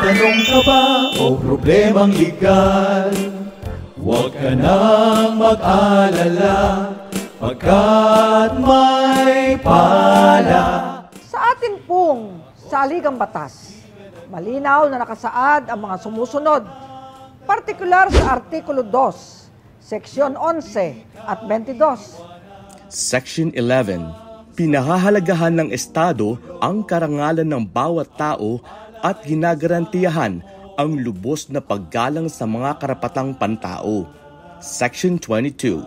tanong ka ba o problemang legal? Huwag ka nang mag-alala, pagkat may pala. Sa atin pong saligang batas, malinaw na nakasaad ang mga sumusunod, partikular sa Artikulo 2, Seksyon 11 at 22. Section 11, pinahahalagahan ng Estado ang karangalan ng bawat tao at ginagarantiyahan ang lubos na paggalang sa mga karapatang pantao. Section 22,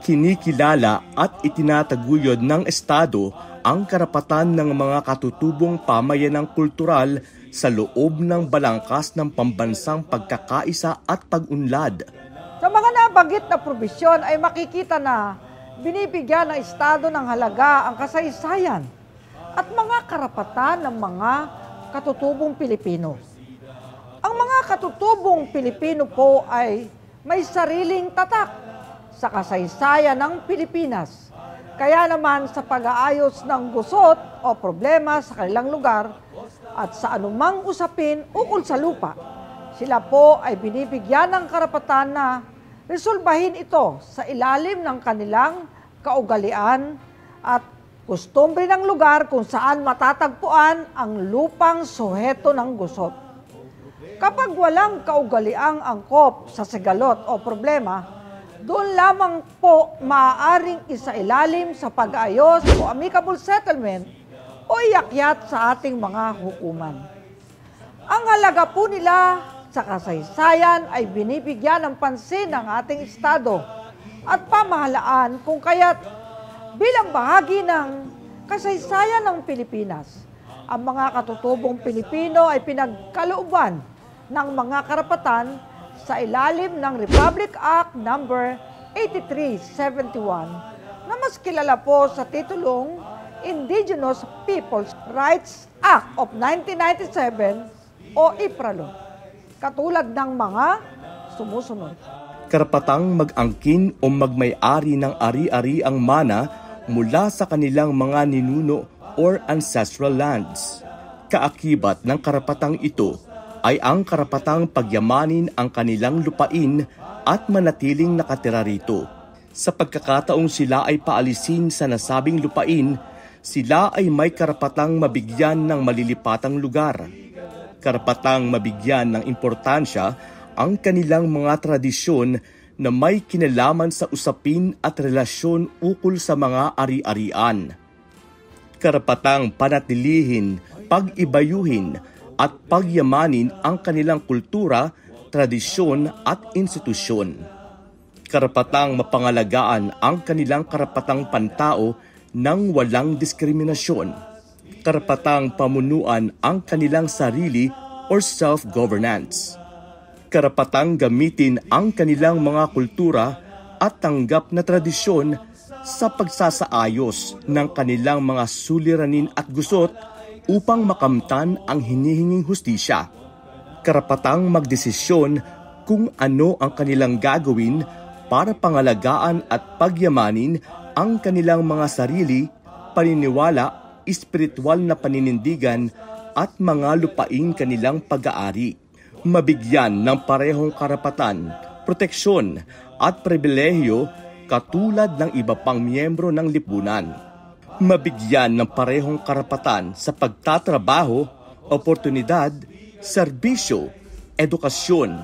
kinikilala at itinataguyod ng Estado ang karapatan ng mga katutubong pamayanang kultural sa loob ng balangkas ng pambansang pagkakaisa at pag-unlad. Sa mga nabanggit na probisyon ay makikita na binibigyan ng Estado ng halaga ang kasaysayan at mga karapatan ng mga katutubong Pilipino. Ang mga katutubong Pilipino po ay may sariling tatak sa kasaysayan ng Pilipinas. Kaya naman sa pag-aayos ng gusot o problema sa kanilang lugar at sa anumang usapin ukol sa lupa, sila po ay binibigyan ng karapatan na resolbahin ito sa ilalim ng kanilang kaugalian at kostumbre ng lugar kung saan matatagpuan ang lupang suheto ng gusot. Kapag walang kaugaliang angkop sa sigalot o problema, doon lamang po maaaring isailalim sa pag-ayos o amicable settlement o iakyat sa ating mga hukuman. Ang halaga po nila sa kasaysayan ay binibigyan ng pansin ng ating Estado at pamahalaan kung kaya't bilang bahagi ng kasaysayan ng Pilipinas, ang mga katutubong Pilipino ay pinagkalooban ng mga karapatan sa ilalim ng Republic Act No. 8371 na mas kilala po sa titulong Indigenous Peoples' Rights Act of 1997 o IPRALO, katulad ng mga sumusunod. Karapatang mag-angkin o magmay-ari ng ari-ari ang mana mula sa kanilang mga ninuno or ancestral lands. Kaakibat ng karapatang ito ay ang karapatang pagyamanin ang kanilang lupain at manatiling nakatira rito. Sa pagkakataong sila ay paalisin sa nasabing lupain, sila ay may karapatang mabigyan ng malilipatang lugar. Karapatang mabigyan ng importansya ang kanilang mga tradisyon na may kinalaman sa usapin at relasyon ukol sa mga ari-arian. Karapatang panatilihin, pag-ibayuhin, at pagyamanin ang kanilang kultura, tradisyon at institusyon. Karapatang mapangalagaan ang kanilang karapatang pantao nang walang diskriminasyon. Karapatang pamunuan ang kanilang sarili or self-governance. Karapatang gamitin ang kanilang mga kultura at tanggap na tradisyon sa pagsasaayos ng kanilang mga suliranin at gusot upang makamtan ang hinihinging hustisya. Karapatang magdesisyon kung ano ang kanilang gagawin para pangalagaan at pagyamanin ang kanilang mga sarili, paniniwala, espiritual na paninindigan at mga lupaing kanilang pag-aari. Mabigyan ng parehong karapatan, proteksyon at pribilehiyo katulad ng iba pang miyembro ng lipunan. Mabigyan ng parehong karapatan sa pagtatrabaho, oportunidad, serbisyo, edukasyon,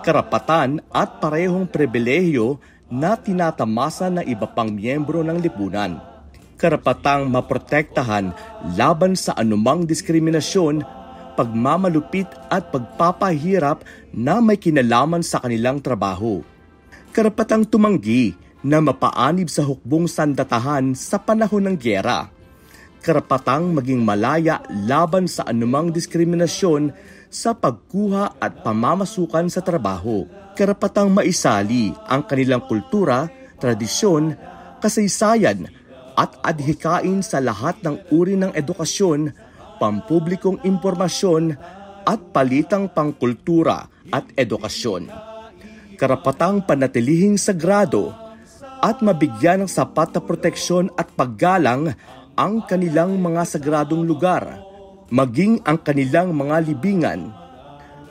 karapatan at parehong pribilehiyo na tinatamasa ng iba pang miyembro ng lipunan. Karapatang maprotektahan laban sa anumang diskriminasyon, pagmamalupit at pagpapahirap na may kinalaman sa kanilang trabaho. Karapatang tumanggi na mapaanib sa hukbong sandatahan sa panahon ng gyera. Karapatang maging malaya laban sa anumang diskriminasyon sa pagkuha at pamamasukan sa trabaho. Karapatang maisali ang kanilang kultura, tradisyon, kasaysayan at adhikain sa lahat ng uri ng edukasyon, pampublikong impormasyon at palitang pangkultura at edukasyon. Karapatang panatilihing sagrado at mabigyan ng sapat na proteksyon at paggalang ang kanilang mga sagradong lugar, maging ang kanilang mga libingan,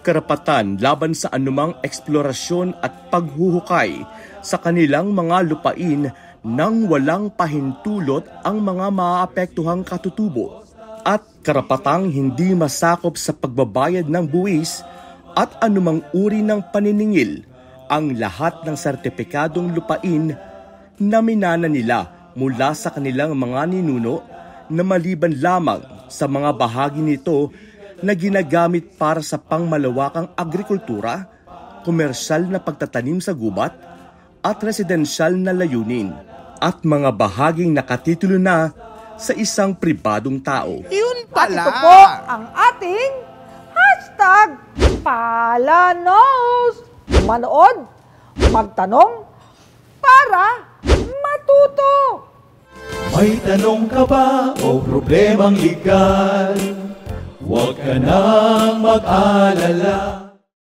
karapatan laban sa anumang eksplorasyon at paghuhukay sa kanilang mga lupain nang walang pahintulot ang mga maaapektuhang katutubo, at karapatang hindi masakop sa pagbabayad ng buwis at anumang uri ng paniningil ang lahat ng sertipikadong lupain na minana nila mula sa kanilang mga ninuno, na maliban lamang sa mga bahagi nito na ginagamit para sa pangmalawakang agrikultura, komersyal na pagtatanim sa gubat, at residensyal na layunin, at mga bahaging nakatitulo na sa isang pribadong tao. Yun At pala. ito po ang ating hashtag Palanos. Manood, magtanong, para matuto. May tanong ka ba o problemang legal? Huwag ka nang mag-alala.